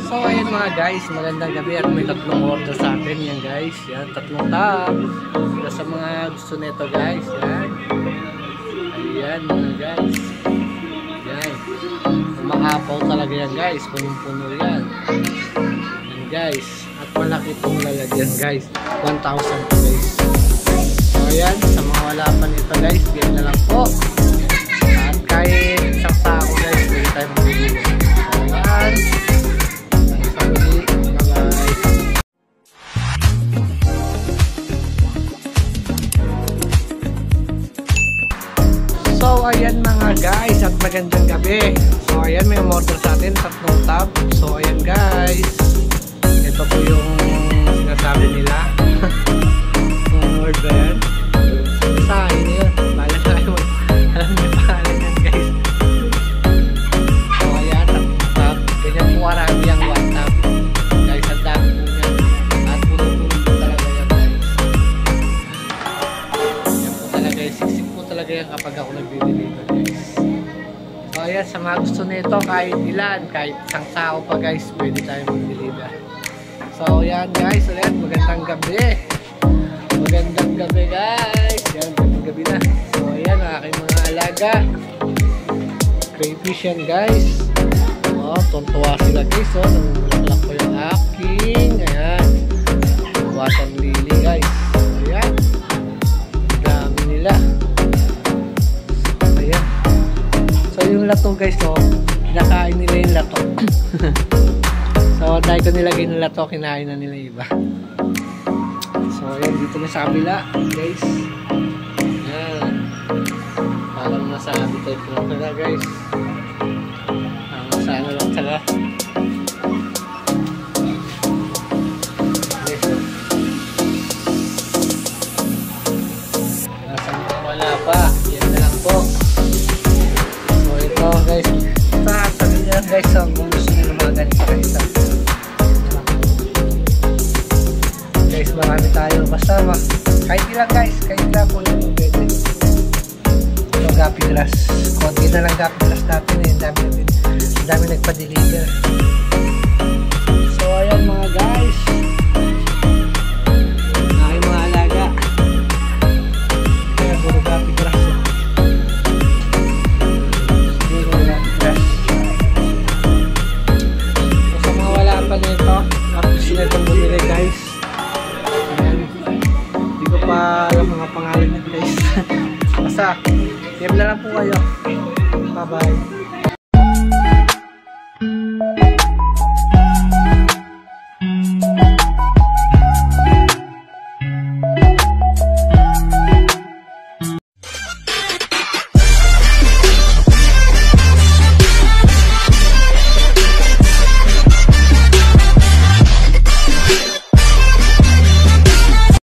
So ayan mga guys, magandang gabi at may tatlong order sa atin yan guys. Yan, tatlong tab. Para sa mga gusto nito guys. Yan. Ayan mga guys. Yan. Makapaw talaga yan guys. Punong-puno yan. Yan guys. At malaki itong lalagyan guys. 1,000 guys. So ayan, sa mga wala pa nito guys, yan na lang po. At kahit isang sako guys, pwede tayo magbili. Ayan. So ayan mga guys, at magandang gabi. So ayan, may order sa atin, tatlong tab. So ayan guys, ito po yung sinasabi nila. Yung word ba yan? Sa akin yun, bahala tayo. Alam niyo pangalan yan guys. So ayan, tatlong tab. Ganyan po marami ang one tab guys, ang dami po yan. At puno-puno po talaga yan guys. Yan po talaga, siksik po talaga yan kapag ako nag-deliver guys. So ayan, sa mga gusto nito, kahit ilan, kahit isang sao pa guys, pwede tayo mag-deliver. So yan guys, ulit, magandang gabi. Magandang gabi guys. Yan, magandang gabi na. So ayan, aking mga alaga. Crayfish yan guys. Oh, tuntua sila guys. Oh, namumulaklak ko yung aking. Ayan. Water lily guys. So ayan. Dami nila. Ayan. So yung lato guys, oh, kinakain nila yung lato. So dahil ko nilagay ng lato, kinain na nila iba. So ayan, dito na sa kabila guys. Ayan. Parang nasa habitat ko lang pala guys. Sa ano lang sila. Nasa mga wala pa, yan na lang po. So ito guys, sabi nyo guys, kung gusto nyo ng mga ganito guys, guys, marami tayo, basta kahit ilang guys, kahit ilang po nyo pwede. So gapi grass, konti na lang gapi grass natin eh, dami nagpa-deliver. So ayan mga guys, aking mga alaga, kaya puro gapi grass eh. Puro gapi grass. So sa mga wala pa nito, tapos sila itong bumili guys. Ayan, hindi ko pa alam mga pangalan nyo guys. Basta PM na lang po kayo. Bye bye.